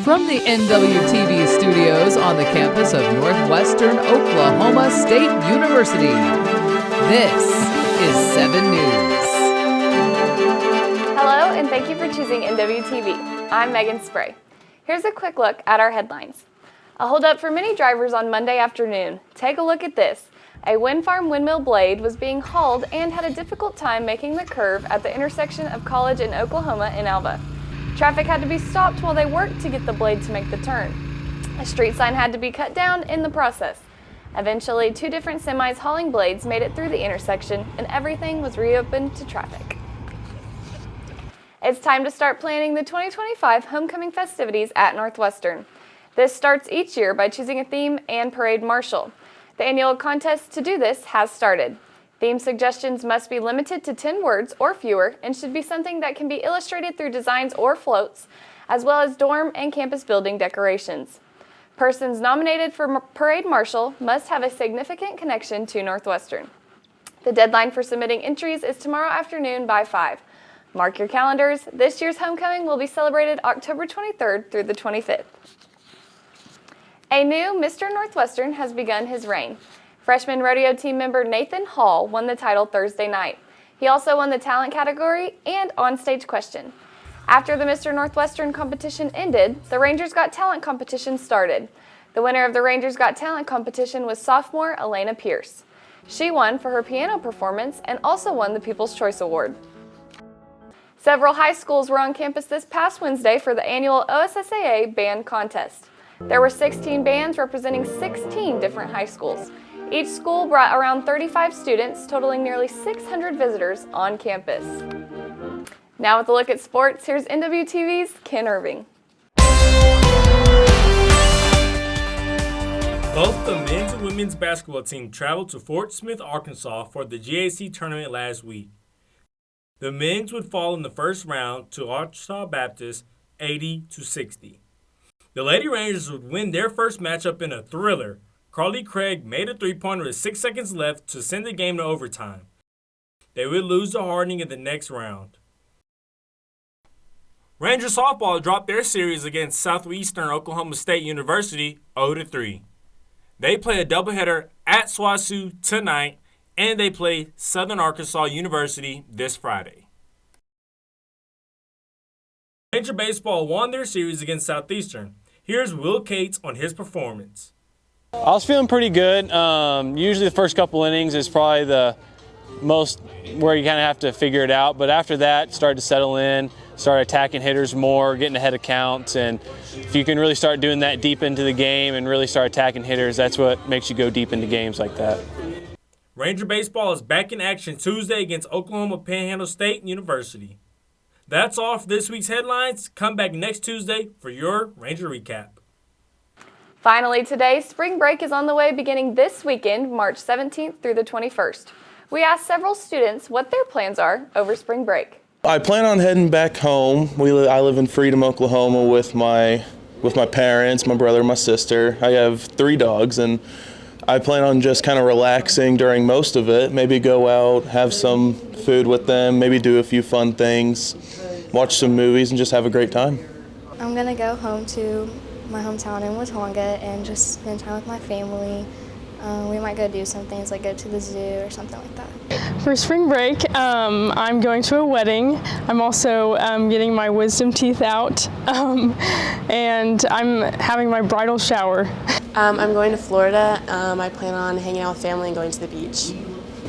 From the NWTV studios on the campus of Northwestern Oklahoma State University, this is 7 News. Hello, and thank you for choosing NWTV. I'm Megan Spray. Here's a quick look at our headlines. A holdup for many drivers on Monday afternoon. Take a look at this. A wind farm windmill blade was being hauled and had a difficult time making the curve at the intersection of College and Oklahoma in Alva. Traffic had to be stopped while they worked to get the blade to make the turn. A street sign had to be cut down in the process. Eventually, 2 different semis hauling blades made it through the intersection and everything was reopened to traffic. It's time to start planning the 2025 homecoming festivities at Northwestern. This starts each year by choosing a theme and parade marshal. The annual contest to do this has started. Theme suggestions must be limited to 10 words or fewer and should be something that can be illustrated through designs or floats, as well as dorm and campus building decorations. Persons nominated for parade marshal must have a significant connection to Northwestern. The deadline for submitting entries is tomorrow afternoon by 5. Mark your calendars. This year's homecoming will be celebrated October 23rd through the 25th. A new Mr. Northwestern has begun his reign. Freshman rodeo team member Nathan Hall won the title Thursday night. He also won the talent category and on-stage question. After the Mr. Northwestern competition ended, the Rangers Got Talent competition started. The winner of the Rangers Got Talent competition was sophomore Elena Pierce. She won for her piano performance and also won the People's Choice Award. Several high schools were on campus this past Wednesday for the annual OSSAA band contest. There were 16 bands representing 16 different high schools. Each school brought around 35 students, totaling nearly 600 visitors on campus. Now with a look at sports, here's NWTV's Ken Irving. Both the men's and women's basketball team traveled to Fort Smith, Arkansas for the GAC tournament last week. The men's would fall in the first round to Arkansas Baptist 80-60. The Lady Rangers would win their first matchup in a thriller. Carly Craig made a three-pointer with 6 seconds left to send the game to overtime. They would lose to Harding in the next round. Ranger softball dropped their series against Southeastern Oklahoma State University 0-3. They play a doubleheader at SWASU tonight, and they play Southern Arkansas University this Friday. Ranger baseball won their series against Southeastern. Here's Will Cates on his performance. I was feeling pretty good. Usually the first couple innings is probably the most where you kind of have to figure it out. But after that, started to settle in, started attacking hitters more, getting ahead of counts. And if you can really start doing that deep into the game and really start attacking hitters, that's what makes you go deep into games like that. Ranger baseball is back in action Tuesday against Oklahoma Panhandle State University. That's all for this week's headlines. Come back next Tuesday for your Ranger recap. Finally today, spring break is on the way beginning this weekend, March 17th through the 21st. We asked several students what their plans are over spring break. I plan on heading back home. I live in Freedom, Oklahoma with my parents, my brother, my sister. I have 3 dogs, and I plan on just kind of relaxing during most of it. Maybe go out, have some food with them, maybe do a few fun things, watch some movies, and just have a great time. I'm going to go home to my hometown in Watonga and just spend time with my family. We might go do some things like go to the zoo or something like that. For spring break, I'm going to a wedding. I'm also getting my wisdom teeth out, and I'm having my bridal shower. I'm going to Florida. I plan on hanging out with family and going to the beach.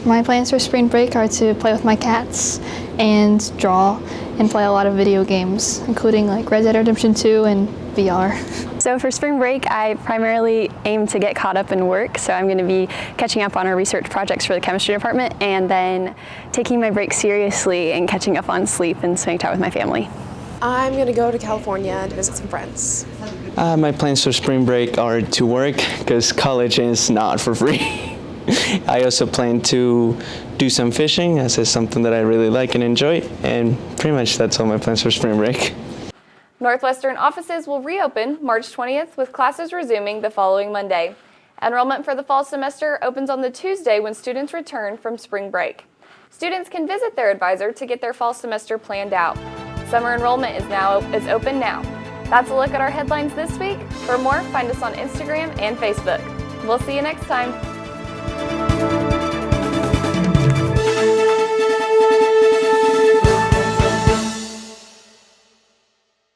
My plans for spring break are to play with my cats and draw and play a lot of video games, including like Red Dead Redemption 2 and VR. So for spring break, I primarily aim to get caught up in work, so I'm going to be catching up on our research projects for the chemistry department and then taking my break seriously and catching up on sleep and spending time with my family. I'm going to go to California to visit some friends. My plans for spring break are to work because college is not for free. I also plan to do some fishing, as is something that I really like and enjoy, and pretty much that's all my plans for spring break. Northwestern offices will reopen March 20th with classes resuming the following Monday. Enrollment for the fall semester opens on the Tuesday when students return from spring break. Students can visit their advisor to get their fall semester planned out. Summer enrollment is open now. That's a look at our headlines this week. For more, find us on Instagram and Facebook. We'll see you next time.